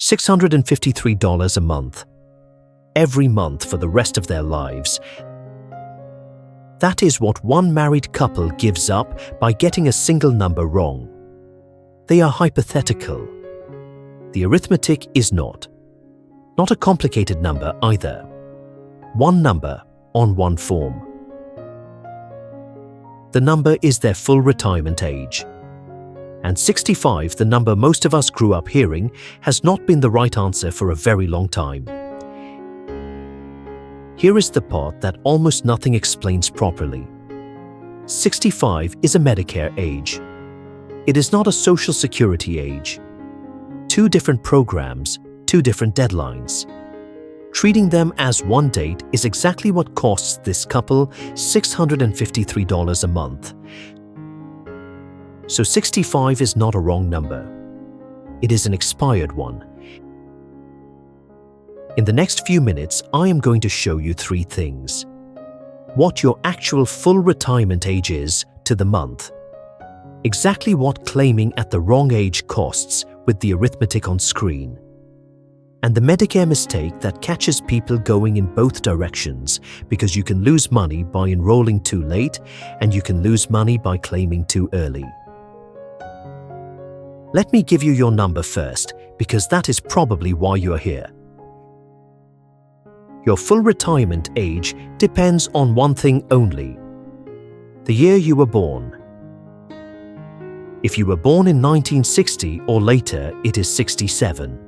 $653 a month. Every month for the rest of their lives. That is what one married couple gives up by getting a single number wrong. They are hypothetical. The arithmetic is not a complicated number either. One number on one form. The number is their full retirement age. And 65, the number most of us grew up hearing, has not been the right answer for a very long time. Here is the part that almost nothing explains properly. 65 is a Medicare age. It is not a Social Security age. Two different programs, two different deadlines. Treating them as one date is exactly what costs this couple $653 a month. So 65 is not a wrong number. It is an expired one. In the next few minutes, I am going to show you three things. What your actual full retirement age is to the month. Exactly what claiming at the wrong age costs with the arithmetic on screen. And the Medicare mistake that catches people going in both directions, because you can lose money by enrolling too late and you can lose money by claiming too early. Let me give you your number first, because that is probably why you are here. Your full retirement age depends on one thing only: the year you were born. If you were born in 1960 or later, it is 67.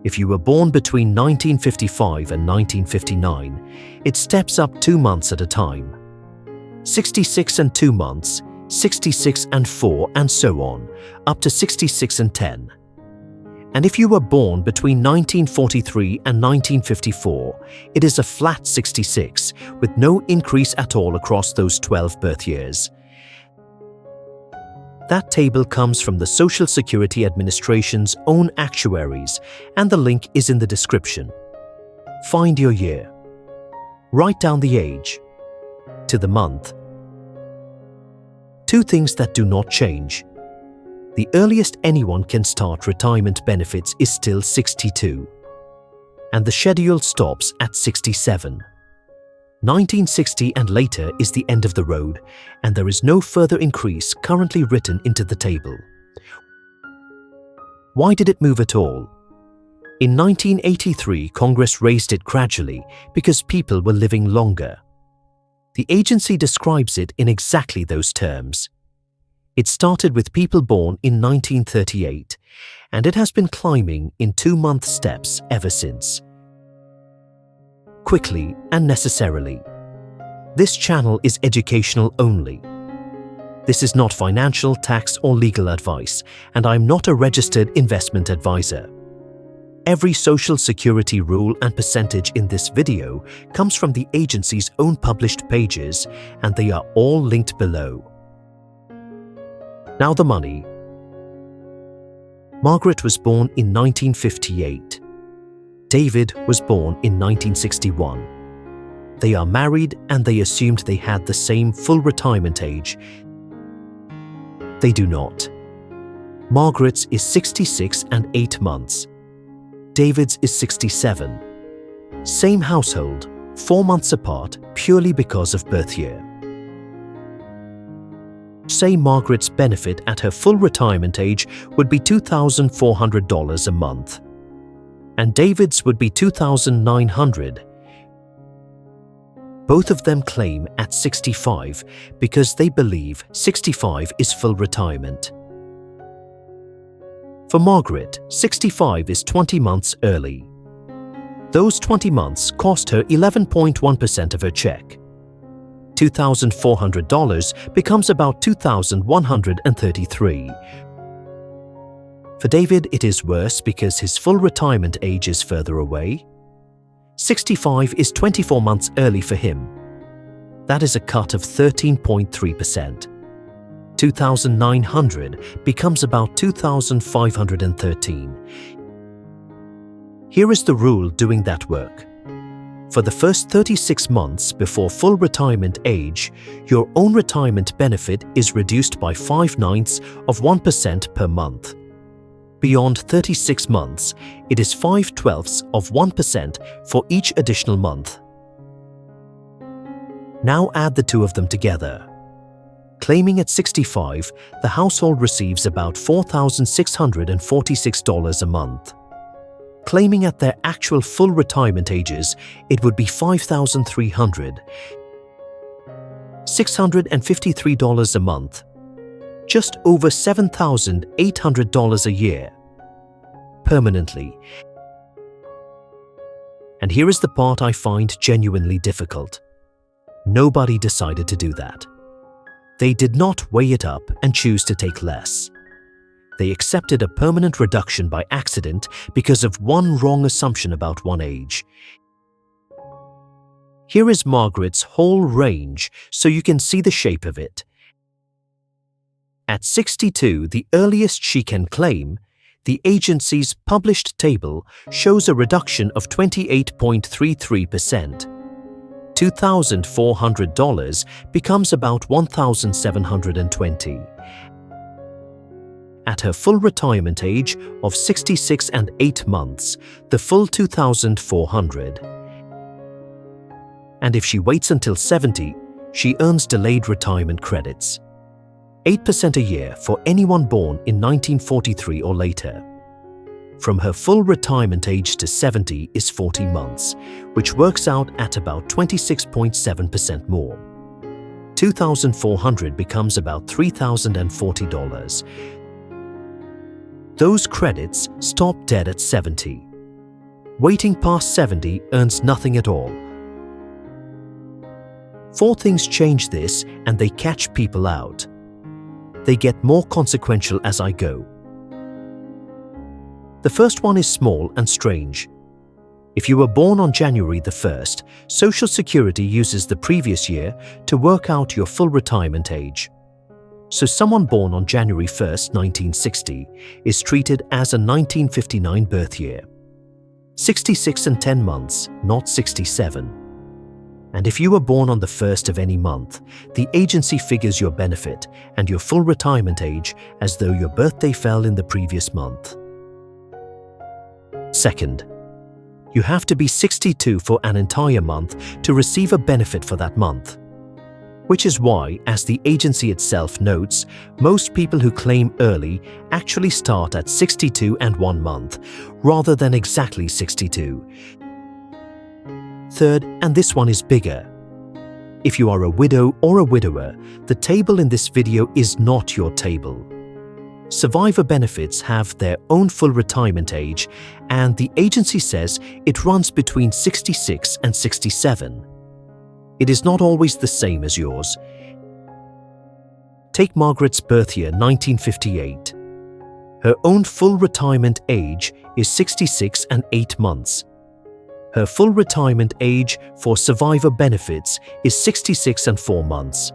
If you were born between 1955 and 1959, it steps up 2 months at a time. 66 and 2 months, 66 and 4, and so on, up to 66 and 10. And if you were born between 1943 and 1954, it is a flat 66, with no increase at all across those 12 birth years. That table comes from the Social Security Administration's own actuaries, and the link is in the description. Find your year. Write down the age. To the month. Two things that do not change. The earliest anyone can start retirement benefits is still 62. And the schedule stops at 67. 1960 and later is the end of the road, and there is no further increase currently written into the table. Why did it move at all? In 1983, Congress raised it gradually because people were living longer. The agency describes it in exactly those terms. It started with people born in 1938, and it has been climbing in 2-month steps ever since. Quickly and necessarily. This channel is educational only. This is not financial, tax, or legal advice, and I'm not a registered investment advisor. Every Social Security rule and percentage in this video comes from the agency's own published pages, and they are all linked below. Now the money. Margaret was born in 1958. David was born in 1961. They are married and they assumed they had the same full retirement age. They do not. Margaret's is 66 and 8 months. David's is 67. Same household, 4 months apart purely because of birth year. Say Margaret's benefit at her full retirement age would be $2,400 a month. And David's would be $2,900. Both of them claim at 65 because they believe 65 is full retirement. For Margaret, 65 is 20 months early. Those 20 months cost her 11.1% of her check. $2,400 becomes about $2,133. For David, it is worse because his full retirement age is further away. 65 is 24 months early for him. That is a cut of 13.3%. $2,900 becomes about $2,513. Here is the rule doing that work. For the first 36 months before full retirement age, your own retirement benefit is reduced by 0.5% per month. Beyond 36 months, it is 5/12 of 1% for each additional month. Now add the two of them together. Claiming at 65, the household receives about $4,646 a month. Claiming at their actual full retirement ages, it would be $5,300, $653 a month, just over $7,800 a year, permanently. And here is the part I find genuinely difficult. Nobody decided to do that. They did not weigh it up and choose to take less. They accepted a permanent reduction by accident because of one wrong assumption about one age. Here is Margaret's whole range so you can see the shape of it. At 62, the earliest she can claim, the agency's published table shows a reduction of 28.33%. $2,400 becomes about $1,720. At her full retirement age of 66 and 8 months, the full $2,400. And if she waits until 70, she earns delayed retirement credits. 8% a year for anyone born in 1943 or later. From her full retirement age to 70 is 40 months, which works out at about 26.7% more. $2,400 becomes about $3,040. Those credits stop dead at 70. Waiting past 70 earns nothing at all. 4 things change this, and they catch people out. They get more consequential as I go. The first one is small and strange. If you were born on January the 1st, Social Security uses the previous year to work out your full retirement age. So someone born on January 1st, 1960 is treated as a 1959 birth year. 66 and 10 months, not 67. And if you were born on the 1st of any month, the agency figures your benefit and your full retirement age as though your birthday fell in the previous month. Second, you have to be 62 for an entire month to receive a benefit for that month. Which is why, as the agency itself notes, most people who claim early actually start at 62 and 1 month, rather than exactly 62. Third, and this one is bigger. If you are a widow or a widower, the table in this video is not your table. Survivor benefits have their own full retirement age, and the agency says it runs between 66 and 67. It is not always the same as yours. Take Margaret's birth year, 1958. Her own full retirement age is 66 and 8 months. Her full retirement age for survivor benefits is 66 and 4 months.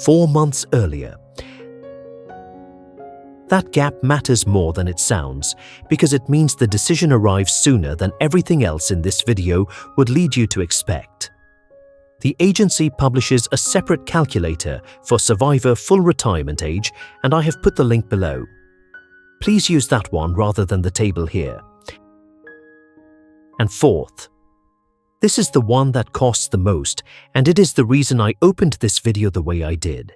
4 months earlier. That gap matters more than it sounds, because it means the decision arrives sooner than everything else in this video would lead you to expect. The agency publishes a separate calculator for survivor full retirement age, and I have put the link below. Please use that one rather than the table here. And fourth, this is the one that costs the most, and it is the reason I opened this video the way I did.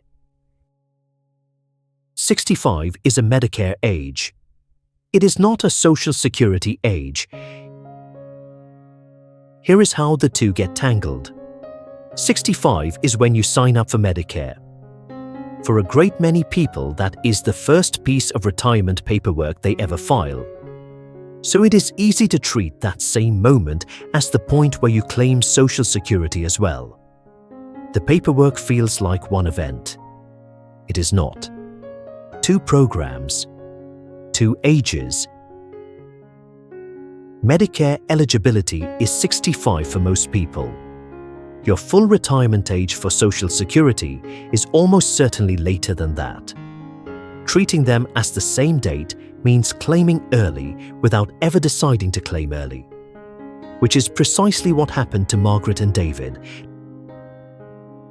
65 is a Medicare age. It is not a Social Security age. Here is how the two get tangled. 65 is when you sign up for Medicare. For a great many people, that is the first piece of retirement paperwork they ever file. So it is easy to treat that same moment as the point where you claim Social Security as well. The paperwork feels like one event. It is not. 2 programs, 2 ages. Medicare eligibility is 65 for most people. Your full retirement age for Social Security is almost certainly later than that. Treating them as the same date means claiming early without ever deciding to claim early, which is precisely what happened to Margaret and David.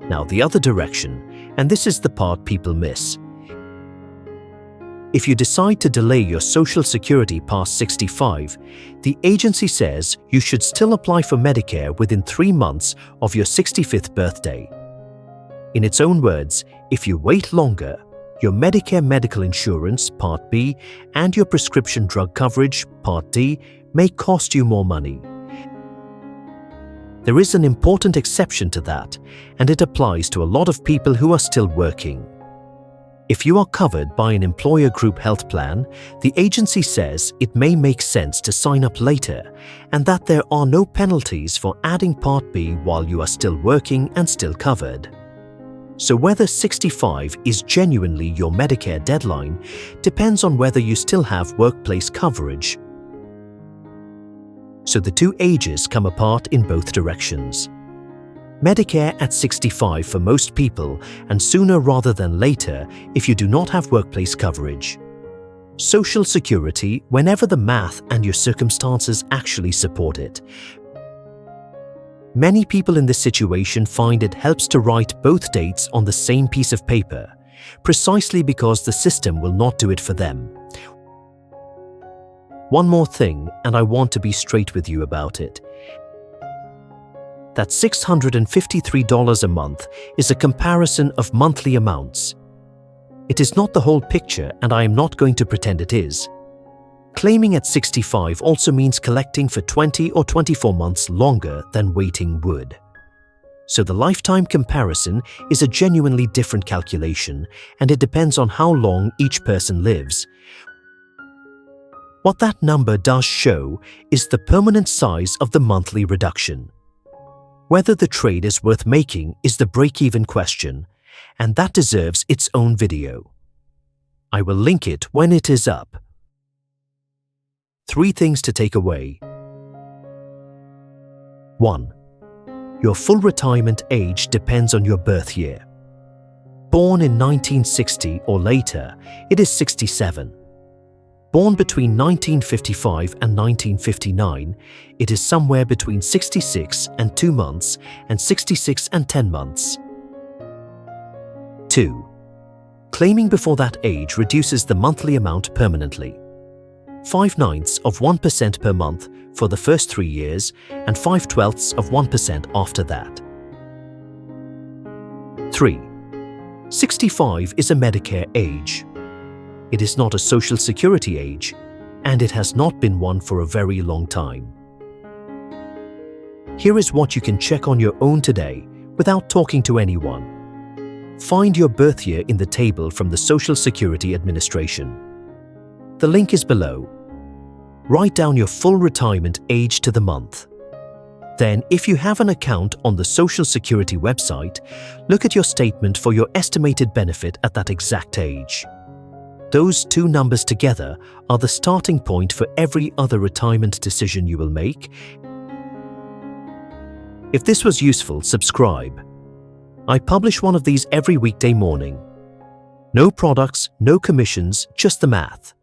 Now the other direction, and this is the part people miss. If you decide to delay your Social Security past 65, the agency says you should still apply for Medicare within 3 months of your 65th birthday. In its own words, if you wait longer, your Medicare medical insurance, Part B, and your prescription drug coverage, Part D, may cost you more money. There is an important exception to that, and it applies to a lot of people who are still working. If you are covered by an employer group health plan, the agency says it may make sense to sign up later and that there are no penalties for adding Part B while you are still working and still covered. So whether 65 is genuinely your Medicare deadline depends on whether you still have workplace coverage. So the two ages come apart in both directions. Medicare at 65 for most people, and sooner rather than later if you do not have workplace coverage. Social Security whenever the math and your circumstances actually support it. Many people in this situation find it helps to write both dates on the same piece of paper, precisely because the system will not do it for them. One more thing, and I want to be straight with you about it. That $653 a month is a comparison of monthly amounts. It is not the whole picture, and I am not going to pretend it is. Claiming at 65 also means collecting for 20 or 24 months longer than waiting would. So the lifetime comparison is a genuinely different calculation, and it depends on how long each person lives. What that number does show is the permanent size of the monthly reduction. Whether the trade is worth making is the break-even question, and that deserves its own video. I will link it when it is up. 3 things to take away. 1. Your full retirement age depends on your birth year. Born in 1960 or later, it is 67. Born between 1955 and 1959, it is somewhere between 66 and 2 months and 66 and 10 months. 2. Claiming before that age reduces the monthly amount permanently. 5/9 of 1% per month for the first 3 years and 5/12 of 1% after that. 3. 65 is a Medicare age. It is not a Social Security age, and it has not been one for a very long time. Here is what you can check on your own today without talking to anyone. Find your birth year in the table from the Social Security Administration. The link is below. Write down your full retirement age to the month. Then, if you have an account on the Social Security website, look at your statement for your estimated benefit at that exact age. Those 2 numbers together are the starting point for every other retirement decision you will make. If this was useful, subscribe. I publish one of these every weekday morning. No products, no commissions, just the math.